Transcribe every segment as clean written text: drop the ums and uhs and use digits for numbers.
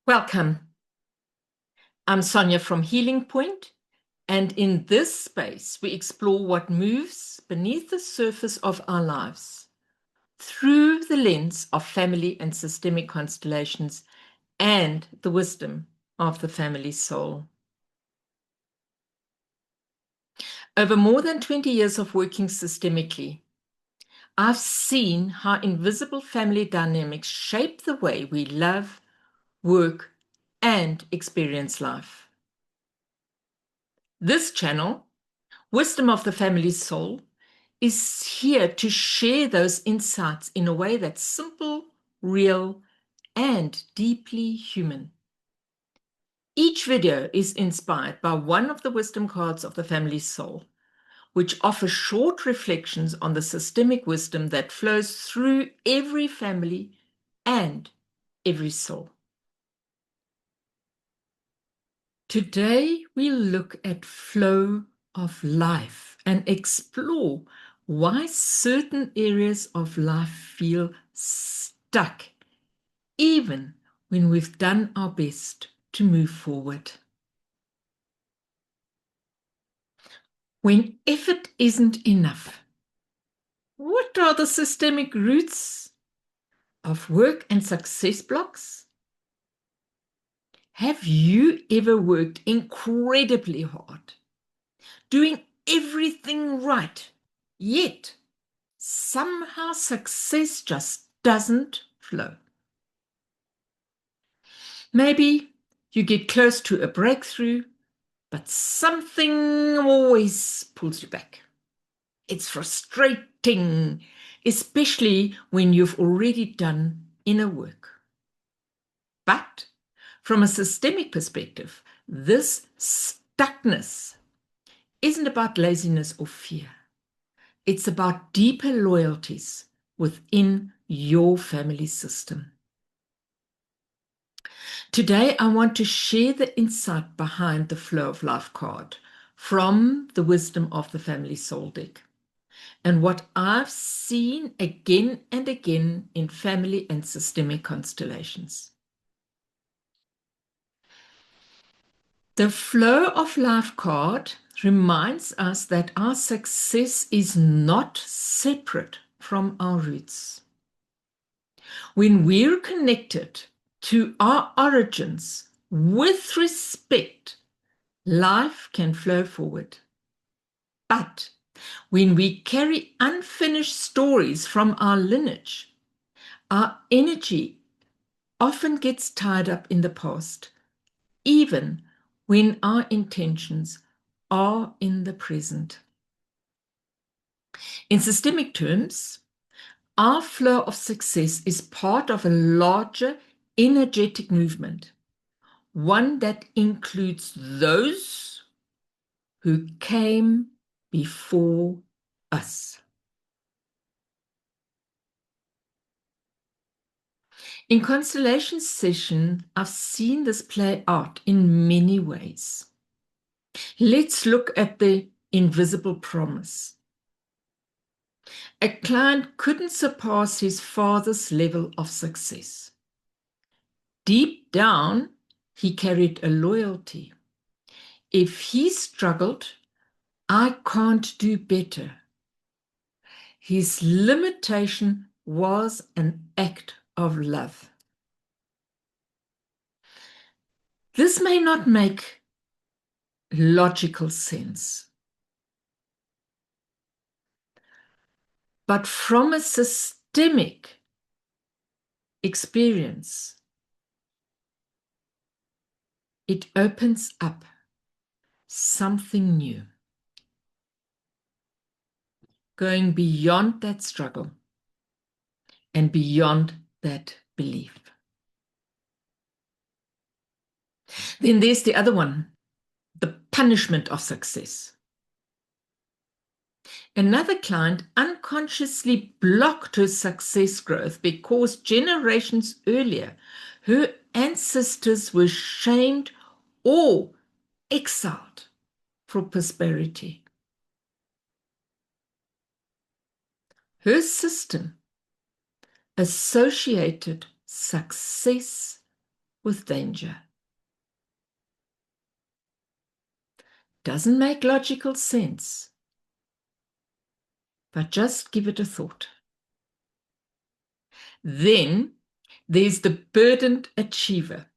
Welcome. I'm Sonia from Healing Point, and in this space, we explore what moves beneath the surface of our lives through the lens of family and systemic constellations and the wisdom of the family soul. Over more than 20 years of working systemically, I've seen how invisible family dynamics shape the way we love, work, and experience life. This channel, Wisdom of the Family Soul, is here to share those insights in a way that's simple, real, and deeply human. Each video is inspired by one of the wisdom cards of the family soul, which offers short reflections on the systemic wisdom that flows through every family and every soul. Today, we'll look at flow of life and explore why certain areas of life feel stuck, even when we've done our best to move forward. When effort isn't enough, what are the systemic roots of work and success blocks? Have you ever worked incredibly hard, doing everything right, yet somehow success just doesn't flow? Maybe you get close to a breakthrough, but something always pulls you back. It's frustrating, especially when you've already done inner work. But from a systemic perspective, this stuckness isn't about laziness or fear. It's about deeper loyalties within your family system. Today, I want to share the insight behind the Flow of Life card from the Wisdom of the Family Soul deck, and what I've seen again and again in family and systemic constellations. The Flow of Life card reminds us that our success is not separate from our roots. When we're connected to our origins with respect, life can flow forward. But when we carry unfinished stories from our lineage, our energy often gets tied up in the past, even when our intentions are in the present. In systemic terms, our flow of success is part of a larger energetic movement, one that includes those who came before us. In constellation session, I've seen this play out in many ways. Let's look at the invisible promise. A client couldn't surpass his father's level of success. Deep down, he carried a loyalty. If he struggled, I can't do better. His limitation was an act of love. This may not make logical sense, but from a systemic experience, it opens up something new, going beyond that struggle and beyond that belief. Then there's the other one, the punishment of success. Another client unconsciously blocked her success growth because generations earlier, her ancestors were shamed or exiled for prosperity. Her system associated success with danger. Doesn't make logical sense, but just give it a thought. Then there's the burdened achiever.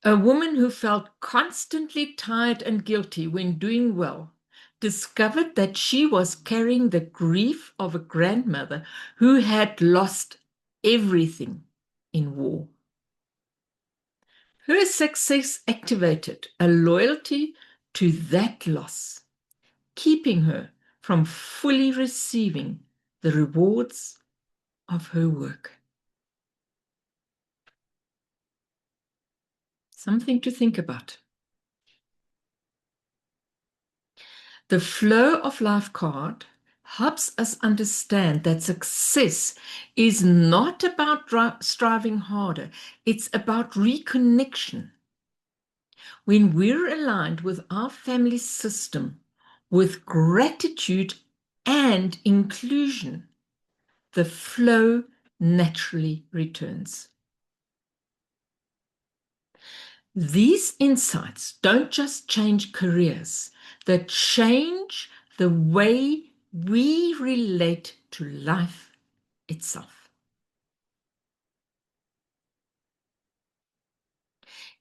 A woman who felt constantly tired and guilty when doing well discovered that she was carrying the grief of a grandmother who had lost everything in war. Her success activated a loyalty to that loss, keeping her from fully receiving the rewards of her work. Something to think about. The Flow of Life card helps us understand that success is not about striving harder, it's about reconnection. When we're aligned with our family system, with gratitude and inclusion, the flow naturally returns. These insights don't just change careers, they change the way we relate to life itself.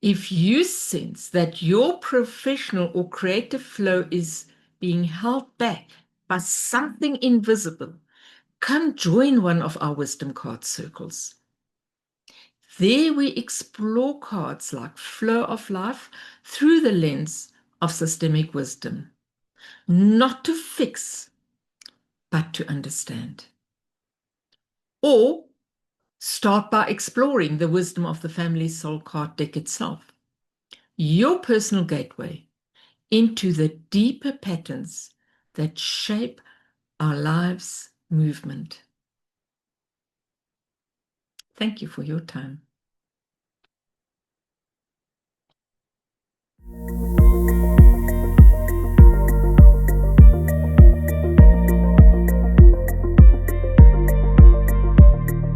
If you sense that your professional or creative flow is being held back by something invisible, come join one of our wisdom card circles. There we explore cards like Flow of Life through the lens of systemic wisdom, not to fix, but to understand. Or start by exploring the wisdom of the family soul card deck itself, your personal gateway into the deeper patterns that shape our lives' movement. Thank you for your time.